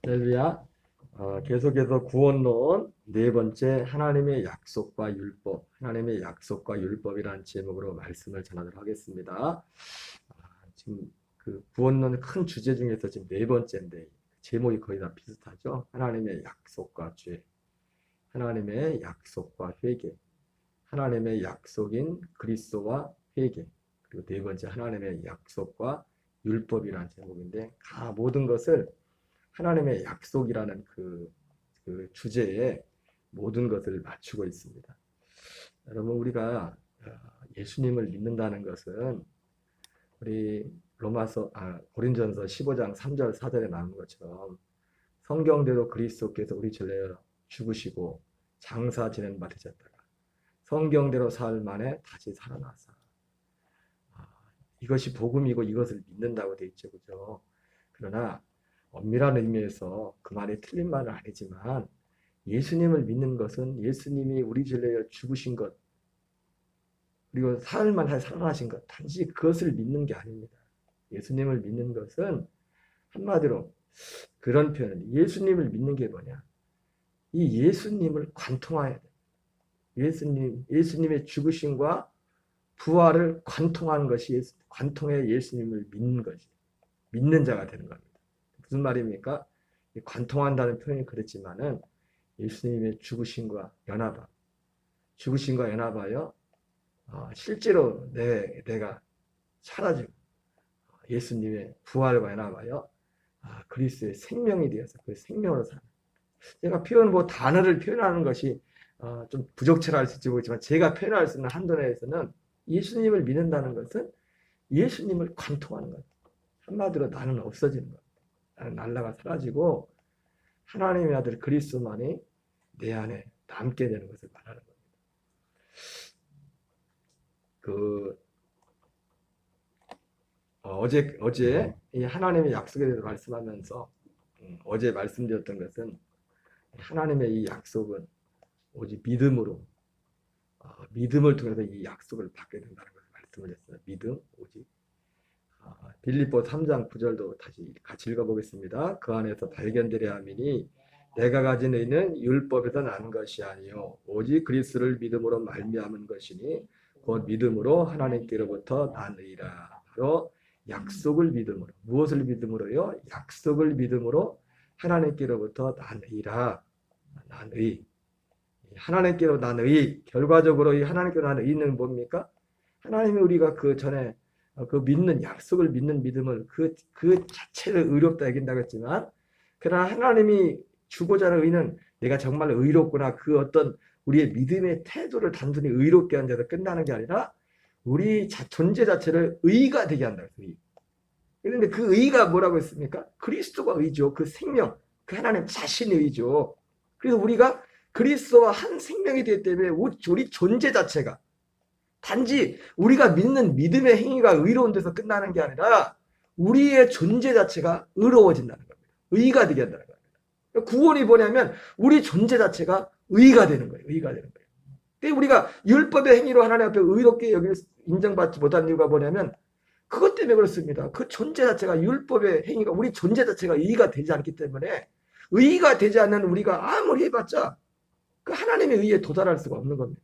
할렐루야. 계속해서 구원론 네 번째 하나님의 약속과 율법, 하나님의 약속과 율법이라는 제목으로 말씀을 전하도록 하겠습니다. 지금 그 구원론 큰 주제 중에서 지금 네 번째인데 제목이 거의 다 비슷하죠. 하나님의 약속과 죄, 하나님의 약속과 회개, 하나님의 약속인 그리스도와 회개, 그리고 네 번째 하나님의 약속과 율법이라는 제목인데 모든 것을 하나님의 약속이라는 그 주제에 모든 것을 맞추고 있습니다. 여러분, 우리가 예수님을 믿는다는 것은 우리 고린전서 15장 3절 4절에 나온 것처럼 성경대로 그리스도께서 우리 전에 죽으시고 장사 지낸 바 되셨다가 성경대로 사흘 만에 다시 살아나사, 이것이 복음이고 이것을 믿는다고 돼 있죠, 그죠? 그러나 엄밀한 의미에서 그 말이 틀린 말은 아니지만 예수님을 믿는 것은 예수님이 우리 죄를 죽으신 것 그리고 사흘 만에 살아나신 것, 단지 그것을 믿는 게 아닙니다. 예수님을 믿는 것은 한마디로 그런 표현, 예수님을 믿는 게 뭐냐, 이 예수님을 관통해야 돼. 예수님의 죽으심과 부활을 관통하는 것이 관통해 예수님을 믿는 것이 믿는 자가 되는 겁니다. 무슨 말입니까? 관통한다는 표현이 그랬지만은 예수님의 죽으심과 연합하여 실제로 내가 사라지고 예수님의 부활과 연합하여 그리스도의 생명이 되어서 그 생명으로 사는. 제가 단어를 표현하는 것이 좀 부적절할지 모르지만 제가 표현할 수 있는 한도 내에서는 예수님을 믿는다는 것은 예수님을 관통하는 것. 한마디로 나는 없어지는 것. 나는 날라가 사라지고 하나님의 아들 그리스도만이 내 안에 남게 되는 것을 말하는 겁니다. 어제 이 하나님의 약속에 대해서 말씀하면서 어제 말씀드렸던 것은 하나님의 이 약속은 오직 믿음을 통해서 이 약속을 받게 된다는 것을 말씀을 했어요. 믿음, 오직. 빌립보 3장 9절도 다시 같이 읽어보겠습니다. 그 안에서 발견되려 함이니 내가 가진 의는 율법에서 난 것이 아니요 오직 그리스도를 믿음으로 말미암은 것이니 곧 믿음으로 하나님께로부터 난 의라. 바로 약속을 믿음으로. 무엇을 믿음으로요? 약속을 믿음으로 하나님께로부터 난 의라. 난 의. 하나님께로 난 의. 결과적으로 이 하나님께로 난 의는 뭡니까? 하나님이 우리가 그 전에 그 믿는 약속을 믿는 믿음을 그 자체를 의롭다 여긴다고 했지만, 그러나 하나님이 주고자 하는 의는 내가 정말 의롭구나, 그 어떤 우리의 믿음의 태도를 단순히 의롭게 하는 데서 끝나는 게 아니라 우리 존재 자체를 의가 되게 한다. 그런데 그 의가 뭐라고 했습니까? 그리스도가 의죠. 그 생명, 그 하나님 자신의 의죠. 그래서 우리가 그리스도와 한 생명이 되기 때문에 우리 존재 자체가 단지 우리가 믿는 믿음의 행위가 의로운 데서 끝나는 게 아니라 우리의 존재 자체가 의로워진다는 겁니다. 의가 되게 한다는 겁니다. 구원이 뭐냐면 우리 존재 자체가 의가 되는 거예요. 의가 되는 거예요. 그러니까 우리가 율법의 행위로 하나님 앞에 의롭게 인정받지 못한 이유가 뭐냐면 그것 때문에 그렇습니다. 그 존재 자체가, 율법의 행위가 우리 존재 자체가 의가 되지 않기 때문에, 의가 되지 않는 우리가 아무리 해봤자 그 하나님의 의에 도달할 수가 없는 겁니다.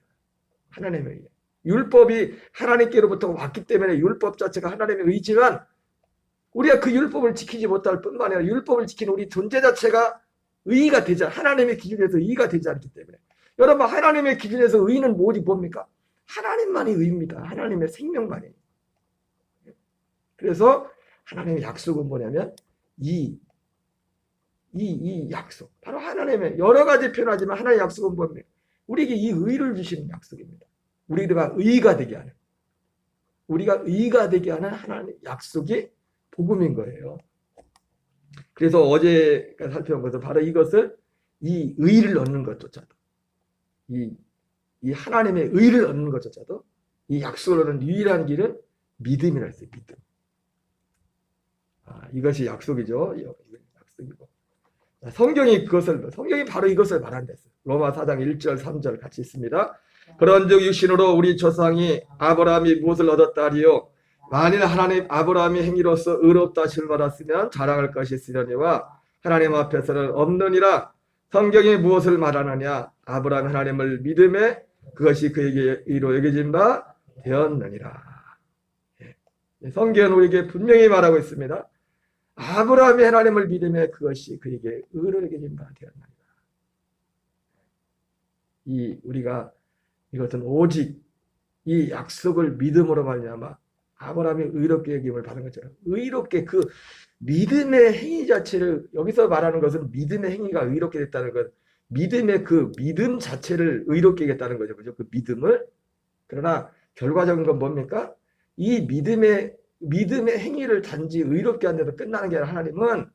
하나님의 의에. 율법이 하나님께로부터 왔기 때문에 율법 자체가 하나님의 의지만 우리가 그 율법을 지키지 못할 뿐만 아니라 율법을 지키는 우리 존재 자체가 의가 되지 하나님의 기준에서 의가 되지 않기 때문에, 여러분, 하나님의 기준에서 의는 뭡니까? 하나님만이 의입니다. 하나님의 생명만이. 그래서 하나님의 약속은 뭐냐면 이 약속, 바로 하나님의 여러 가지 표현하지만 하나님의 약속은 뭡니까? 우리에게 이 의를 주시는 약속입니다. 우리가 의가 되게 하는 하나님의 약속이 복음인 거예요. 그래서 어제 살펴본 것은 바로 이것을, 이 의를 얻는 것조차도, 이 하나님의 의를 얻는 것조차도, 이 약속을 얻는 유일한 길은 믿음이라 했어요. 믿음. 이것이 약속이죠. 약속이고. 성경이 바로 이것을 말한다 했어요. 로마 4장 1절 3절 같이 있습니다. 그런즉 육신으로 우리 조상이 아브라함이 무엇을 얻었다 하리요? 만일 하나님 아브라함이 행위로서 의롭다 하심을 받았으면 자랑할 것이 있으려니와 하나님 앞에서는 없느니라. 성경이 무엇을 말하느냐? 아브라함 하나님을 믿음에 그것이 그에게 의로 여겨진 바 되었느니라. 성경은 우리에게 분명히 말하고 있습니다. 아브라함이 하나님을 믿음에 그것이 그에게 의로 여겨진 바 되었느니라. 우리가 이것은 오직 이 약속을 믿음으로 말미암아 아브라함이 의롭게 여김을 받은 것처럼 의롭게 그 믿음의 행위 자체를 여기서 말하는 것은 믿음의 행위가 의롭게 됐다는 것, 믿음의 그 믿음 자체를 의롭게 하겠다는 거죠. 그죠? 그 믿음을. 그러나 결과적인 건 뭡니까? 이 믿음의 행위를 단지 의롭게 한 데서 끝나는 게 아니라 하나님은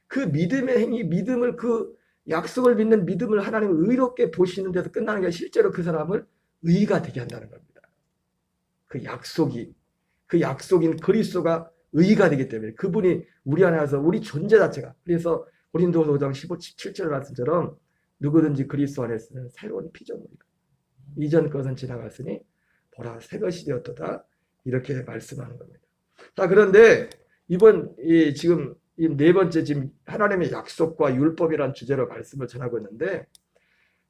그 믿음의 행위, 믿음을 그 약속을 믿는 믿음을 하나님을 의롭게 보시는 데서 끝나는 게 아니라 실제로 그 사람을 의가 되게 한다는 겁니다. 그 약속인 그리스도가 의가 되기 때문에 그분이 우리 안에 와서 우리 존재 자체가, 그래서 고린도서 5장 17절 말씀처럼 누구든지 그리스도 안에 있으면 새로운 피조물이다. 이전 것은 지나갔으니 보라 새 것이 되었도다. 이렇게 말씀하는 겁니다. 자, 그런데 지금 이 네 번째 지금 하나님의 약속과 율법이라는 주제로 말씀을 전하고 있는데,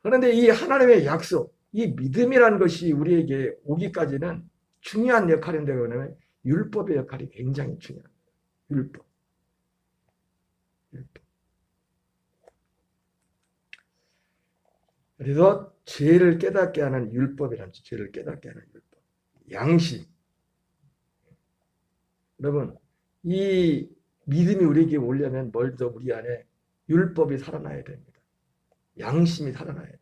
그런데 이 하나님의 약속, 이 믿음이라는 것이 우리에게 오기까지는 중요한 역할인데, 그러면 율법의 역할이 굉장히 중요합니다. 율법. 그래서 죄를 깨닫게 하는 율법이라는, 죄를 깨닫게 하는 율법. 양심. 여러분, 이 믿음이 우리에게 오려면 먼저 우리 안에 율법이 살아나야 됩니다. 양심이 살아나야 돼.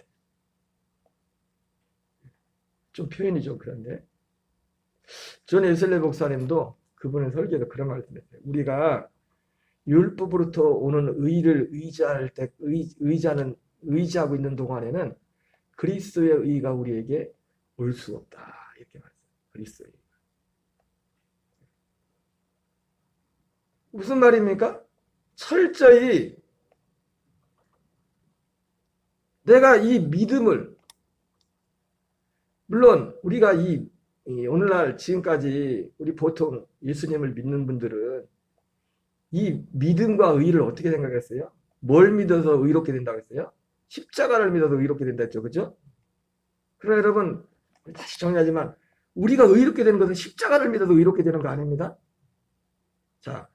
좀 표현이 좀 그런데, 존 웨슬리 목사님도 그분의 설교에도 그런 말씀했어요. 우리가 율법으로부터 오는 의를 의지하고 있는 동안에는 그리스도의 의가 우리에게 올 수 없다. 이렇게 말했어요. 그리스도의 의가. 무슨 말입니까? 철저히 내가 이 믿음을, 물론 우리가 오늘날 지금까지 우리 보통 예수님을 믿는 분들은 이 믿음과 의를 어떻게 생각했어요? 뭘 믿어서 의롭게 된다고 했어요? 십자가를 믿어서 의롭게 된다 했죠. 그죠? 그러나 여러분, 다시 정리하지만 우리가 의롭게 되는 것은 십자가를 믿어서 의롭게 되는 거 아닙니다. 자,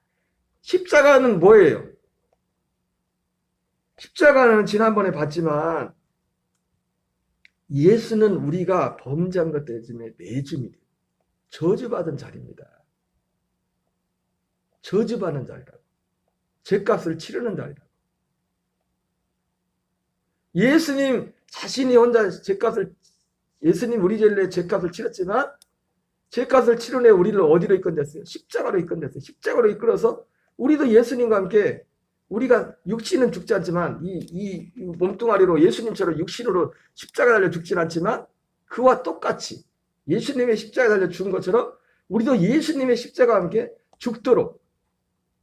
십자가는 뭐예요? 십자가는 지난번에 봤지만 예수는 우리가 범죄한 것 때문에 내줌이 돼요. 저주받은 자리입니다. 저주받는 자리라고. 죄값을 치르는 자리라고. 예수님 자신이 혼자 예수님 우리 죄를 위해 죄값을 치렀지만 죄값을 치른 해 우리를 어디로 이끌었어요? 십자가로 이끌었어요. 십자가로 이끌어서 우리도 예수님과 함께, 우리가 육신은 죽지 않지만 이 몸뚱아리로 예수님처럼 육신으로 십자가 달려 죽진 않지만 그와 똑같이 예수님의 십자가 달려 죽은 것처럼 우리도 예수님의 십자가와 함께 죽도록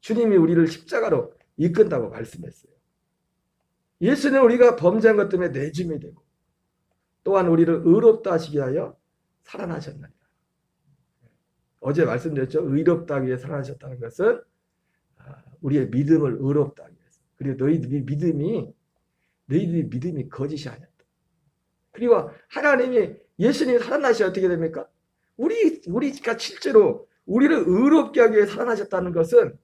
주님이 우리를 십자가로 이끈다고 말씀했어요. 예수는 우리가 범죄한 것 때문에 내줌이 되고 또한 우리를 의롭다 하시기 위하여 살아나셨느니라. 어제 말씀드렸죠. 의롭다 하기 위해 살아나셨다는 것은 우리의 믿음을 의롭다 하기 위해서. 그리고 너희들이 믿음이 거짓이 아니었다. 그리고 하나님이, 예수님이 살아나셔야 어떻게 됩니까? 우리가 실제로 우리를 의롭게 하기 위해 살아나셨다는 것은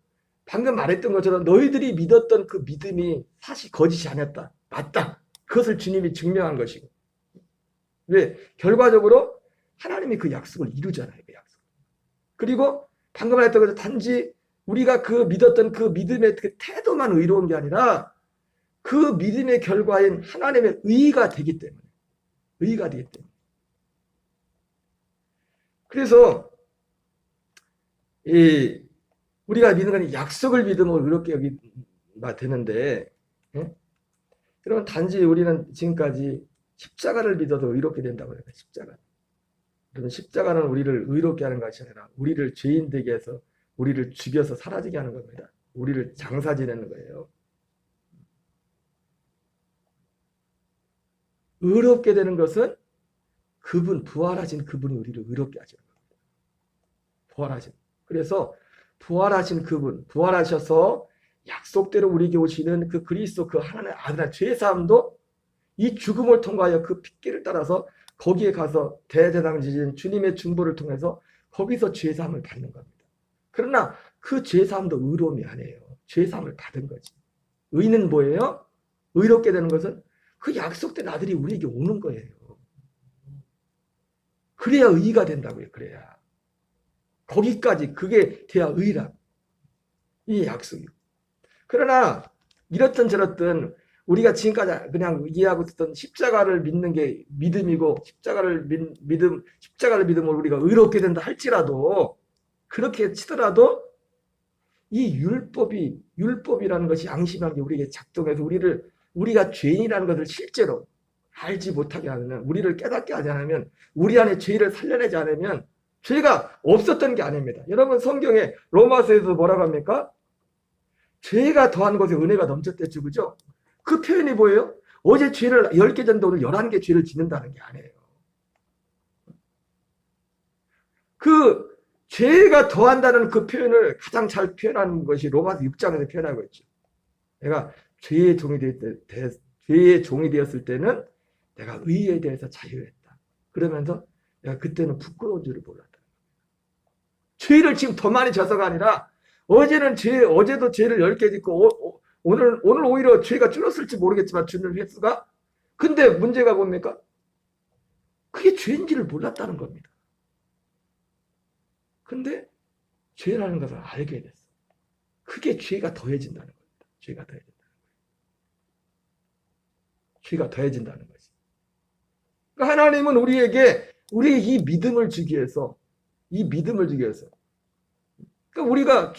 방금 말했던 것처럼 너희들이 믿었던 그 믿음이 사실 거짓이 아니었다. 맞다. 그것을 주님이 증명한 것이고. 왜? 결과적으로 하나님이 그 약속을 이루잖아요. 그 약속. 그리고 방금 말했던 것처럼 단지 우리가 그 믿었던 그 믿음의 그 태도만 의로운 게 아니라 그 믿음의 결과인 하나님의 의가 되기 때문에. 의가 되기 때문에. 그래서 우리가 믿는 건 약속을 믿음으로 의롭게 여기가 되는데, 그러면 단지 우리는 지금까지 십자가를 믿어도 의롭게 된다고 해요. 십자가. 그러면 십자가는 우리를 의롭게 하는 것이 아니라 우리를 죄인 되게 해서 우리를 죽여서 사라지게 하는 겁니다. 우리를 장사 지내는 거예요. 의롭게 되는 것은 부활하신 그분이 우리를 의롭게 하시는 겁니다. 그래서 부활하신 그분, 부활하셔서 약속대로 우리에게 오시는 그 그리스도 그 하나님의 아들의 죄사함도 이 죽음을 통과하여 그 핏길을 따라서 거기에 가서 대제사장 지신 주님의 중보를 통해서 거기서 죄사함을 받는 겁니다. 그러나 그 죄사함도 의로움이 아니에요. 죄사함을 받은 거지. 의는 뭐예요? 의롭게 되는 것은 그 약속된 아들이 우리에게 오는 거예요. 그래야 의가 된다고요. 그래야. 거기까지 그게 돼야 의라. 이 약속이고. 그러나 이렇든 저렇든 우리가 지금까지 그냥 이해하고 있었던 십자가를 믿는 게 믿음이고 십자가를 믿음으로 우리가 의롭게 된다 할지라도 그렇게 치더라도 이 율법이라는 것이 양심한 게 우리에게 작동해서 우리가 죄인이라는 것을 실제로 알지 못하게 하면 우리를 깨닫게 하지 않으면 우리 안에 죄를 살려내지 않으면 죄가 없었던 게 아닙니다. 여러분 성경에 로마서에서 뭐라고 합니까? 죄가 더한 것에 은혜가 넘쳤댔죠. 그죠? 그 표현이 뭐예요? 어제 죄를 10개 졌는데 오늘 11개 죄를 짓는다는 게 아니에요. 그 죄가 더한다는 그 표현을 가장 잘 표현하는 것이 로마서 6장에서 표현하고 있죠. 내가 죄의 종이 되었을 때는 내가 의에 대해서 자유했다. 그러면서 내가 그때는 부끄러운 줄을 몰랐다. 죄를 지금 더 많이 져서가 아니라 어제도 죄를 10개 짓고 오늘 오히려 죄가 줄었을지 모르겠지만 주는 횟수가 근데 문제가 뭡니까? 그게 죄인지를 몰랐다는 겁니다. 근데 죄라는 것을 알게 됐어. 그게 죄가 더해진다는 겁니다. 죄가 더해진다는 거지. 그러니까 하나님은 우리에게 이 믿음을 주기 위해서 그러니까 우리가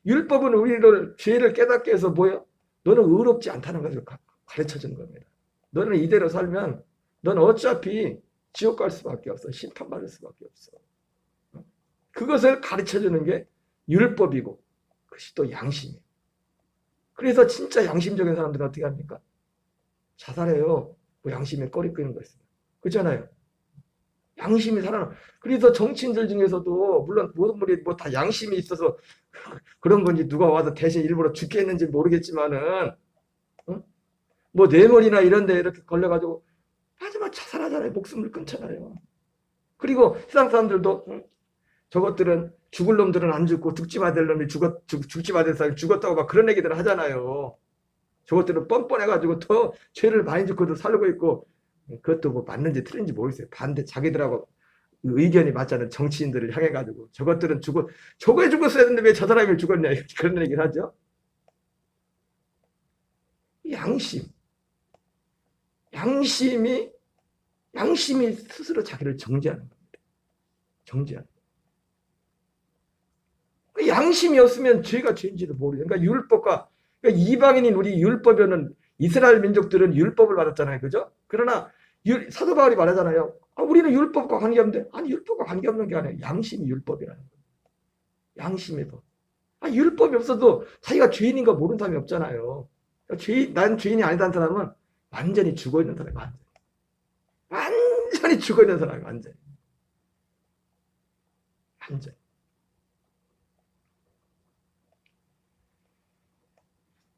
율법은 우리를 죄를 깨닫게 해서 뭐예요? 너는 의롭지 않다는 것을 가르쳐 주는 겁니다. 너는 이대로 살면 너는 어차피 지옥 갈 수밖에 없어. 심판받을 수밖에 없어. 그것을 가르쳐 주는 게 율법이고 그것이 또 양심이에요. 그래서 진짜 양심적인 사람들은 어떻게 합니까? 자살해요. 뭐 양심에 꺼리 끄는 거 있어요. 그렇잖아요. 양심이 살아나. 그래서 정치인들 중에서도 물론 모든 분이 뭐 다 양심이 있어서 그런 건지 누가 와서 대신 일부러 죽게 했는지 모르겠지만은 뭐 뇌물이나 이런 데 이렇게 걸려가지고 마지막 자살하잖아요. 목숨을 끊잖아요. 그리고 세상 사람들도 저것들은 죽을 놈들은 안 죽고 죽지 마될 놈이 죽지 마될 사람이 죽었다고 막 그런 얘기들을 하잖아요. 저것들은 뻔뻔해가지고 더 죄를 많이 짓고도 살고 있고 그것도 뭐 맞는지 틀린지 모르겠어요. 반대 자기들하고 의견이 맞지 않은 정치인들을 향해가지고 저것들은 저거에 죽었어야 했는데 왜 저 사람이 죽었냐 그런 얘기를 하죠. 양심이 스스로 자기를 정죄하는 겁니다. 정죄하는. 양심이 없으면 죄가 죄인지도 모르죠. 그러니까 이방인인 우리 율법에는 이스라엘 민족들은 율법을 받았잖아요. 그죠? 그러나 사도 바울이 말하잖아요. 우리는 율법과 관계없는데 아니 율법과 관계없는 게 아니에요. 양심이 율법이라는 거예요. 양심이 법. 율법이 없어도 자기가 죄인인 거 모르는 사람이 없잖아요. 난 죄인이 아니다는 사람은 완전히 죽어있는 사람이 완전히 죽어있는 사람이 완전히.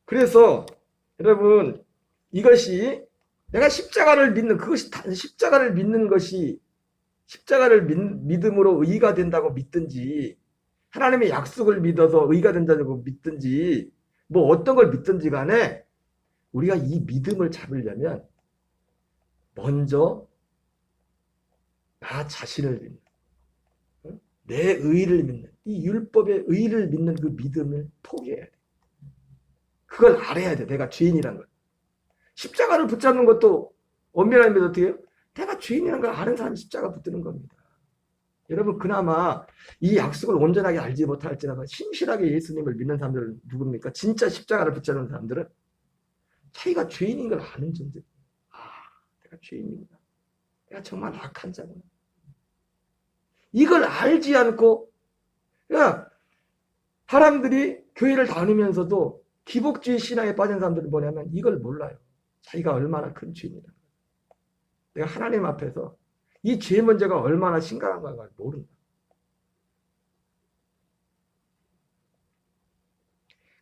그래서 여러분 이것이 내가 십자가를 믿는 것이 십자가를 믿음으로 의가 된다고 믿든지 하나님의 약속을 믿어서 의가 된다고 믿든지 뭐 어떤 걸 믿든지 간에 우리가 이 믿음을 잡으려면 먼저 나 자신을 믿는 내 의를 믿는 이 율법의 의를 믿는 그 믿음을 포기해야 돼. 그걸 알아야 돼. 내가 죄인이라는 걸. 십자가를 붙잡는 것도 엄밀하게 믿어 어떻게 해요? 내가 죄인이라는 걸 아는 사람이 십자가 붙드는 겁니다. 여러분 그나마 이 약속을 온전하게 알지 못할지라도 신실하게 예수님을 믿는 사람들은 누굽니까? 진짜 십자가를 붙잡는 사람들은 자기가 죄인인 걸 아는 존재. 내가 죄인입니다. 내가 정말 악한 자구나. 이걸 알지 않고 사람들이 교회를 다니면서도 기복주의 신앙에 빠진 사람들은 뭐냐면 이걸 몰라요. 자기가 얼마나 큰 죄인이라는 거예요. 내가 하나님 앞에서 이 죄 문제가 얼마나 심각한가를 모른다.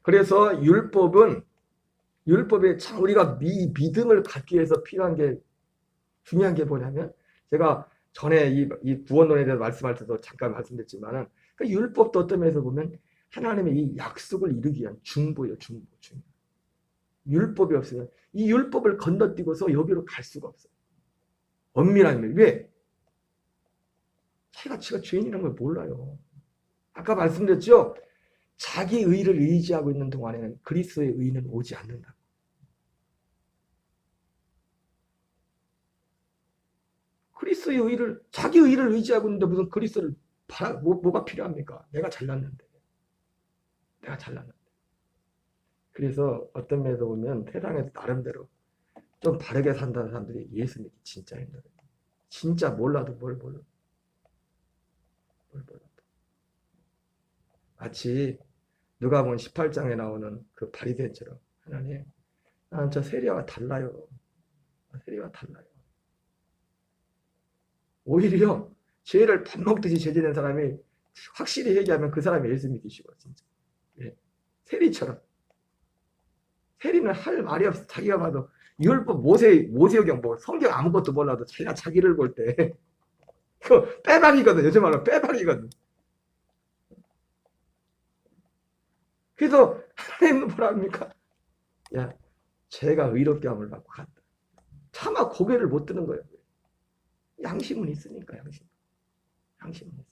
그래서 율법에 참 우리가 믿음을 갖기 위해서 필요한 게 중요한 게 뭐냐면 제가 전에 이 구원론에 대해서 말씀할 때도 잠깐 말씀드렸지만은 그 율법도 어떤 면에서 보면 하나님의 이 약속을 이루기 위한 중보예요, 중보. 율법이 없으면 이 율법을 건너뛰고서 여기로 갈 수가 없어요. 엄밀한 면. 왜? 자기가 죄인이라는 걸 몰라요. 아까 말씀드렸죠? 자기 의를 의지하고 있는 동안에는 그리스도의 의는 오지 않는다. 그리스도의 의를, 자기 의를 의지하고 있는데 무슨 그리스도를 뭐가 필요합니까? 내가 잘났는데. 그래서 어떤 면에서 보면 세상에서 나름대로 좀 바르게 산다는 사람들이 예수 믿기 진짜 힘들어요. 진짜 몰라도 뭘 몰라. 마치 누가복음 18장에 나오는 그 바리새인처럼 하나님, 나는 저 세리와 달라요. 오히려 죄를 밥 먹듯이 죄지는 사람이 확실히 얘기하면 그 사람이 예수 믿으시고 진짜. 예. 세리처럼. 세리는 할 말이 없어. 자기가 봐도 율법 모세오경 뭐 성경 아무것도 몰라도 자기가 자기를 볼 때 그 빼박이거든. 요즘 말로 빼박이거든. 그래서 하나님은 뭐라 합니까? 야, 죄가 의롭게 함을 받고 간다. 차마 고개를 못 드는 거예요. 양심은 있으니까, 양심은 있으니까.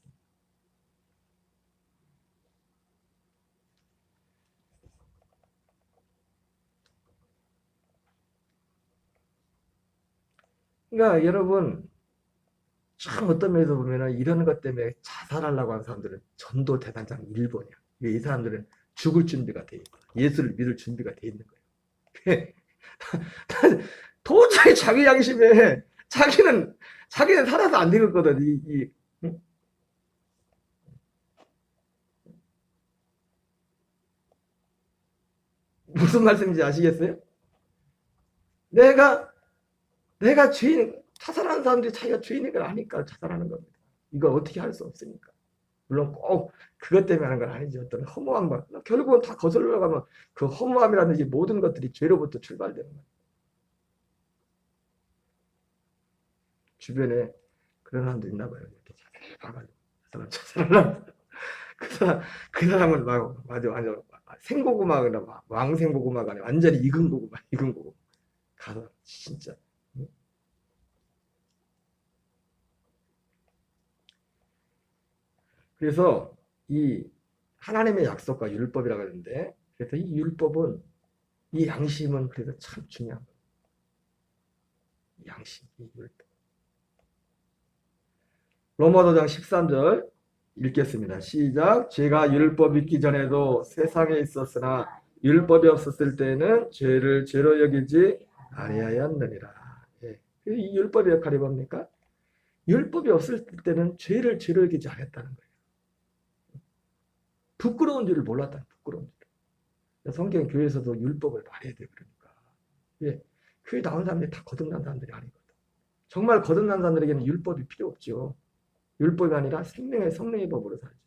그러니까 여러분, 참 어떤 면에서 보면은 이런 것 때문에 자살하려고 하는 사람들은 전도 대단장 1번이야. 이 사람들은 죽을 준비가 돼 있고 예수를 믿을 준비가 돼 있는 거예요. 도저히 자기 양심에 자기는 살아서 안 되겠거든. 응? 무슨 말씀인지 아시겠어요? 내가 죄인, 자살하는 사람들이 자기가 죄인인 걸 아니까 자살하는 겁니다. 이걸 어떻게 할 수 없으니까. 물론 꼭 그것 때문에 하는 건 아니죠. 어떤 허무한 것. 결국은 다 거슬러 가면 그 허무함이라든지 모든 것들이 죄로부터 출발되는 거예요. 주변에 그런 사람도 있나 봐요. 이렇게 봐가지고 그 사람 자살하려고. 그 사람은 맞아. 생고구마가 왕생고구마가 아니라 완전히 익은 고구마. 가서 진짜. 그래서 이 하나님의 약속과 율법이라고 하는데, 그래서 이 율법은, 이 양심은 그래서 참 중요한 거예요. 양심, 이 율법. 로마서 장 13절 읽겠습니다. 시작. 죄가 율법 있기 전에도 세상에 있었으나 율법이 없었을 때는 죄를 죄로 여기지 아니하였느니라. 예. 이 율법의 역할이 뭡니까? 율법이 없을 때는 죄를 죄로 여기지 않았다는 거예요. 부끄러운 줄을 몰랐다. 부끄러운 줄. 성경 교회에서도 율법을 말해야 돼. 그러니까. 예. 교회 나온 사람들이 다 거듭난 사람들이 아니거든. 정말 거듭난 사람들에게는 율법이 필요 없죠. 율법이 아니라 생명의 성령의 법으로 살죠.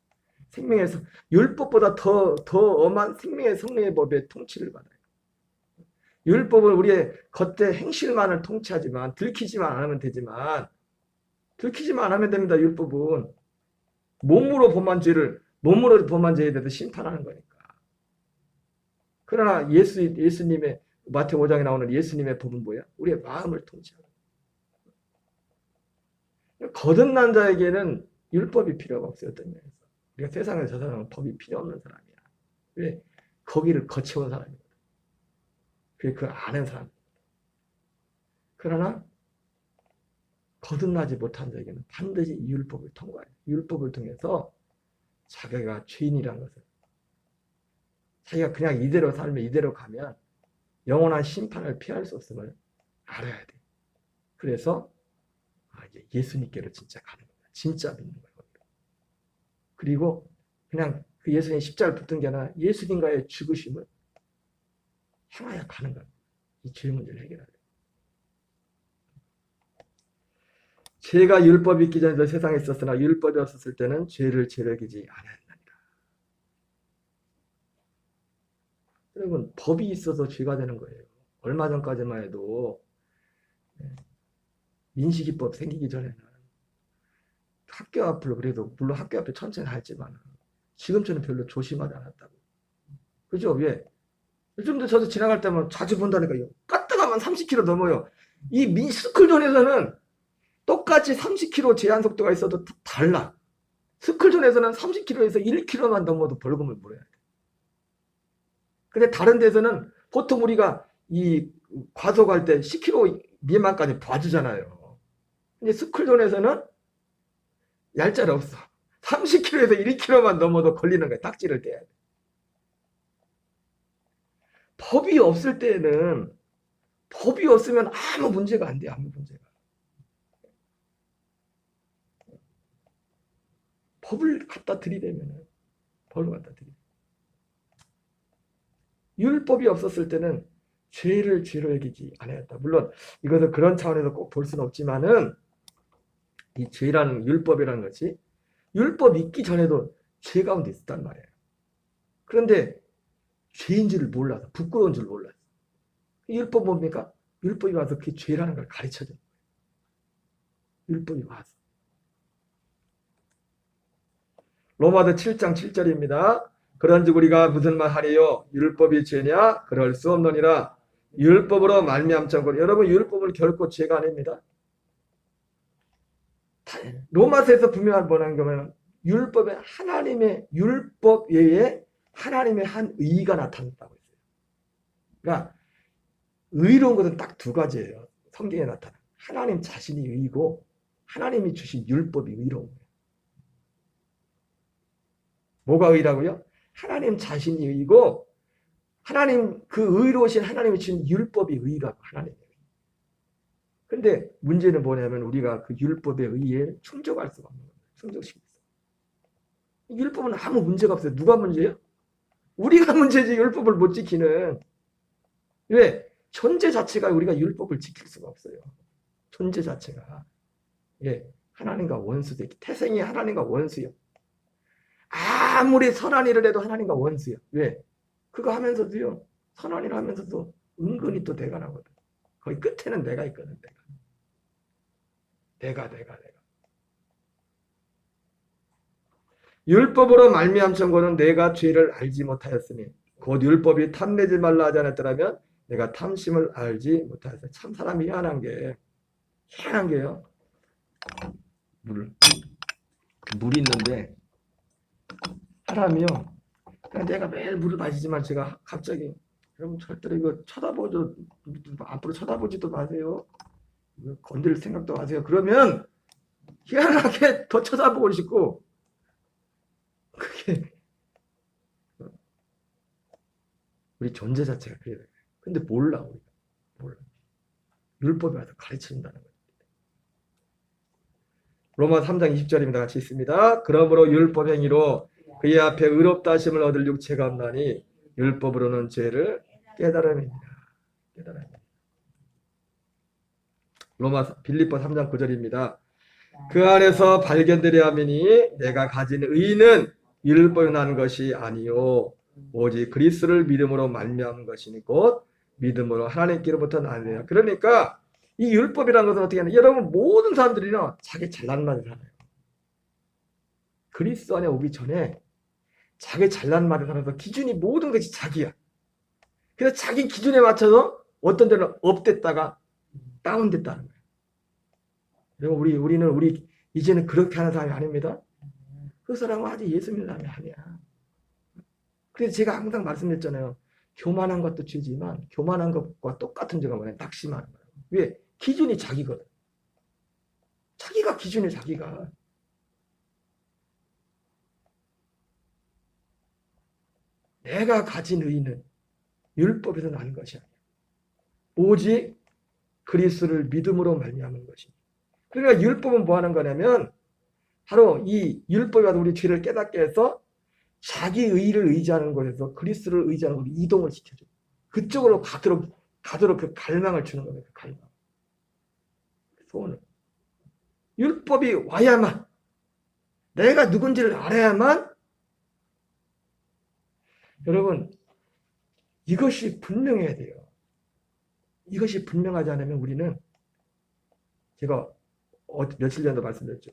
율법보다 더 엄한 생명의 성령의 법의 통치를 받아요. 율법은 우리의 겉의 행실만을 통치하지만 들키지만 않으면 되지만 들키지만 안 하면 됩니다. 율법은 몸으로 범한 죄에 대해서 심판하는 거니까. 그러나 예수님의 마태오 5장에 나오는 예수님의 법은 뭐야? 우리의 마음을 통치하는 거야. 거듭난 자에게는 율법이 필요가 없어요. 어떤 면에서. 우리가 세상에 저 사람은 법이 필요 없는 사람이야. 왜? 거기를 거쳐온 사람이거든. 그걸 아는 사람. 그러나 거듭나지 못한 자에게는 반드시 이 율법을 통과해요. 율법을 통해서 자기가 죄인이라는 것을, 자기가 그냥 이대로 살면 이대로 가면 영원한 심판을 피할 수 없음을 알아야 돼. 그래서 이제 예수님께로 진짜 가는 거야. 진짜 믿는 거야. 그리고 그냥 그 예수님 십자가를 붙든 게 아니라 예수님과의 죽으심을 향하여 가는 거야. 이 죄 문제를 해결하려. 죄가 율법이 있기 전에도 세상에 있었으나 율법이 없었을 때는 죄를 죄로 여기지 않았느니라. 여러분, 법이 있어서 죄가 되는 거예요. 얼마 전까지만 해도 민식이법 생기기 전에는 학교 앞을 그래도 물론 학교 앞에 천천히 했지만 지금처럼 별로 조심하지 않았다고. 그죠? 왜? 요즘도 저도 지나갈 때면 자주 본다니까요. 까딱하면 30km 넘어요. 이 스쿨존에서는 똑같이 30km 제한 속도가 있어도 달라. 스쿨존에서는 30km에서 1km만 넘어도 벌금을 물어야 돼. 근데 다른 데서는 보통 우리가 이 과속할 때 10km 미만까지 봐주잖아요. 근데 스쿨존에서는 얄짤 없어. 30km에서 1km만 넘어도 걸리는 거야. 딱지를 떼야 돼. 법이 없을 때는 법이 없으면 아무 문제가 안 돼. 아무 문제가. 법을 갖다 들이대면 법을 갖다 들이대. 율법이 없었을 때는 죄를 죄로 여기지 않았다. 물론 이것을 그런 차원에서 꼭 볼 수는 없지만은 이 죄라는 율법이라는 것이 율법 있기 전에도 죄 가운데 있었단 말이에요. 그런데 죄인 줄을 몰라서 부끄러운 줄 몰랐어. 율법 뭡니까? 율법이 와서 그게 죄라는 걸 가르쳐줘. 율법이 와서. 로마서 7장 7절입니다. 그런즉 우리가 무슨 말 하리요? 율법이 죄냐? 그럴 수 없느니라. 율법으로 말미암자고. 여러분, 율법은 결코 죄가 아닙니다. 로마서에서 분명한 뭐라는 거면 율법에 하나님의 율법 외에 하나님의 한 의가 나타났다고 했어요. 그러니까 의로운 것은 딱 두 가지예요. 성경에 나타나. 하나님 자신이 의고 하나님이 주신 율법이 의로운 거예요. 뭐가 의라고요? 하나님 자신이 의고 하나님 그 의로우신 하나님이 주신 율법이 의라고 하나님이에요. 근데 문제는 뭐냐면 우리가 그 율법의 의에 충족할 수가 없는 거예요. 충족시키고 있어요. 율법은 아무 문제가 없어요. 누가 문제예요? 우리가 문제지 율법을 못 지키는. 왜? 존재 자체가 우리가 율법을 지킬 수가 없어요. 존재 자체가. 예, 하나님과 원수되기. 태생이 하나님과 원수요. 아무리 선한 일을 해도 하나님과 원수요. 왜? 그거 하면서도요. 선한 일을 하면서도 은근히 또 내가 나거든. 거의 끝에는 내가 있거든. 내가. 율법으로 말미암은 거는 내가 죄를 알지 못하였으니 곧 율법이 탐내지 말라 하지 않았더라면 내가 탐심을 알지 못하였어요. 참 사람이 희한한 게요. 물이 있는데 사람이요. 그냥 내가 매일 물을 마시지만 제가 갑자기 여러분 절대로 이거 앞으로 쳐다보지도 마세요. 건들 생각도 마세요. 그러면 희한하게 더 쳐다보고 싶고 그게 우리 존재 자체가 그래요. 근데 몰라 우리가. 몰라. 율법이 와서 가르친다는 거예요. 로마 3장 20절입니다. 같이 있습니다. 그러므로 율법 행위로 그의 앞에 의롭다 하심을 얻을 육체가 없나니 율법으로는 죄를 깨달음입니다. 빌립보 3장 9절입니다. 그 안에서 발견되려 함이니 내가 가진 의는 율법에 난 것이 아니요 오직 그리스도를 믿음으로 말미암은 것이니 곧 믿음으로 하나님께로부터 나느니라. 그러니까 이 율법이라는 것은 어떻게 하냐? 여러분 모든 사람들이요 자기 잘난 말을 하나요. 그리스도 안에 오기 전에 자기 잘난 말을 하면서 기준이 모든 것이 자기야. 그래서 자기 기준에 맞춰서 어떤 데는 업됐다가 다운됐다는 거예요. 그리고 우리는 이제는 그렇게 하는 사람이 아닙니다. 그 사람은 아직 예수 믿는 사람이 아니야. 그래서 제가 항상 말씀드렸잖아요. 교만한 것도 죄지만 교만한 것과 똑같은 죄가 뭐냐? 낙심하는 거예요. 왜? 기준이 자기거든. 자기가 기준이 자기가. 내가 가진 의는 율법에서 나는 것이 아니야. 오직 그리스도를 믿음으로 말미암은 것이니. 그러니까 율법은 뭐 하는 거냐면 바로 이 율법이 와서 우리 죄를 깨닫게 해서 자기 의를 의지하는 곳에서 그리스도를 의지하는 곳으로 이동을 시켜줘. 그쪽으로 가도록 그 갈망을 주는 거예요. 그 갈망. 소원을. 율법이 와야만 내가 누군지를 알아야만 여러분 이것이 분명해야 돼요. 이것이 분명하지 않으면 우리는, 제가 며칠 전에도 말씀드렸죠.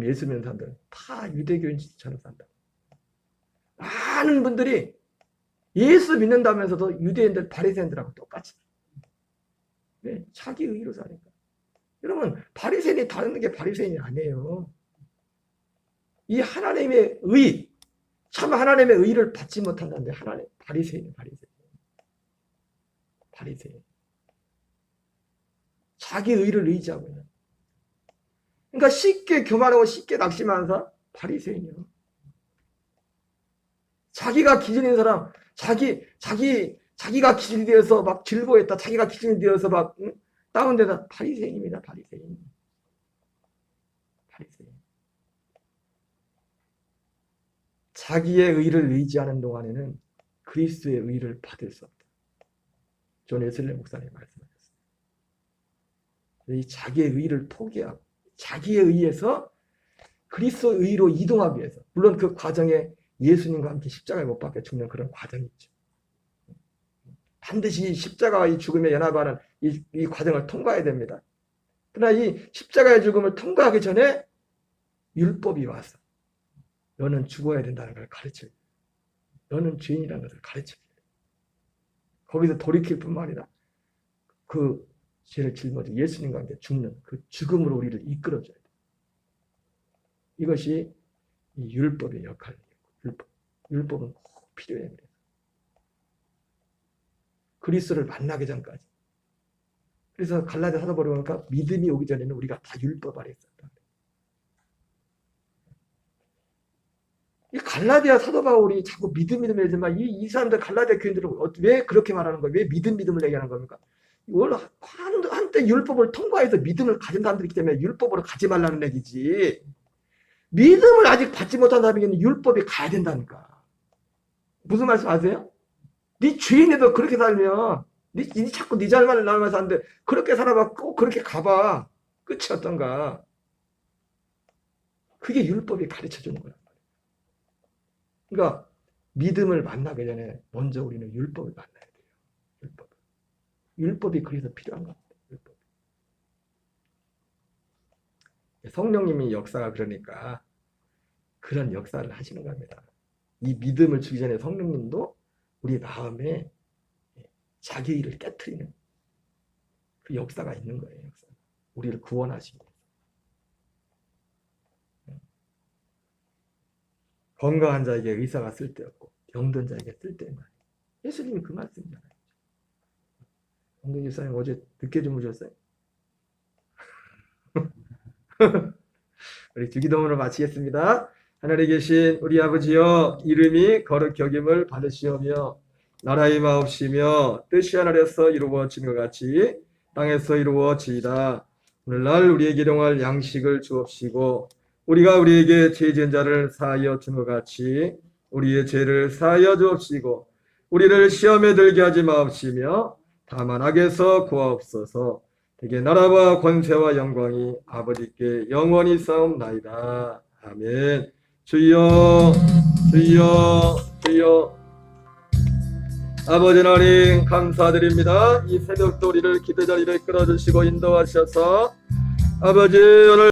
예수 믿는 사람들은 다 유대교인처럼 산다. 많은 분들이 예수 믿는다면서도 유대인들, 바리새인들하고 똑같이. 네, 자기 의로 사니까. 여러분, 바리새인이 다른 게 바리새인이 아니에요. 이 하나님의 의, 참 하나님의 의를 받지 못한다는데 하나님 바리새인이 바리새인. 자기 의를 의지하고 있는. 그러니까 쉽게 교만하고 쉽게 낙심하는 사람 바리새인이요. 자기가 기준인 사람, 자기가 기준이 되어서 막 즐거워했다. 자기가 기준이 되어서 막 다운되다. 바리새인입니다. 바리새인. 자기의 의를 의지하는 동안에는 그리스도의 의를 받을 수 없다. 존 웨슬리 목사님 말씀하셨습니다. 이 자기의 의를 포기하고 자기의 의에서 그리스도의 의로 이동하기 위해서, 물론 그 과정에 예수님과 함께 십자가에 못 박혀 죽는 그런 과정이 있죠. 반드시 십자가와 이 죽음에 연합하는 이 과정을 통과해야 됩니다. 그러나 이 십자가의 죽음을 통과하기 전에 율법이 와서 너는 죽어야 된다는 걸 가르쳐요. 너는 죄인이라는 것을 가르쳐요. 거기서 돌이킬 뿐만 아니라 그 죄를 짊어지고 예수님과 함께 죽는 그 죽음으로 우리를 이끌어줘야 돼요. 이것이 이 율법의 역할이에요. 율법은 꼭 필요해요. 그리스도를 만나기 전까지. 그래서 갈라디아 사도 바울이 보니까 믿음이 오기 전에는 우리가 다 율법 아래 있었다. 이 갈라디아 사도 바울이 자꾸 믿음 얘기지만 이 사람들 갈라디아 교인들은 왜 그렇게 말하는 거예요? 왜 믿음을 얘기하는 겁니까? 원래 한때 율법을 통과해서 믿음을 가진 사람들이기 때문에 율법으로 가지 말라는 얘기지. 믿음을 아직 받지 못한 사람에게는 율법이 가야 된다니까. 무슨 말씀 아세요? 네 죄인에도 그렇게 살면 네 자꾸 네 잘만을 나누면서 하는데 그렇게 살아봐. 꼭 그렇게 가봐. 끝이 어떤가. 그게 율법이 가르쳐주는 거야. 그러니까 믿음을 만나기 전에 먼저 우리는 율법을 만나야 돼요. 율법이 그래서 필요한 겁니다. 율법. 성령님이 역사가 그러니까 그런 역사를 하시는 겁니다. 이 믿음을 주기 전에 성령님도 우리 마음에 자기 일을 깨트리는 그 역사가 있는 거예요. 역사. 우리를 구원하시기 위해서. 건강한 자에게 의사가 쓸데없고 병든 자에게 쓸데있는 예수님이 그 말씀이잖아요. 홍경 집사님 어제 늦게 주무셨어요? 우리 주기도문을 마치겠습니다. 하늘에 계신 우리 아버지여, 이름이 거룩히 여김을 받으시오며 나라의 마옵시며 뜻이 하늘에서 이루어진 것 같이 땅에서 이루어지이다. 오늘날 우리에게 일용할 양식을 주옵시고 우리가 우리에게 죄 지은 자를 사하여 준 것 같이 우리의 죄를 사하여 주옵시고 우리를 시험에 들게 하지 마옵시며 다만 악에서 구하옵소서. 대개 나라와 권세와 영광이 아버지께 영원히 싸움나이다. 아멘. 주여 주여 주여. 아버지 하나님 감사드립니다. 이 새벽도 우리를 기도 자리로 이끌어주시고 인도하셔서 아버지 오늘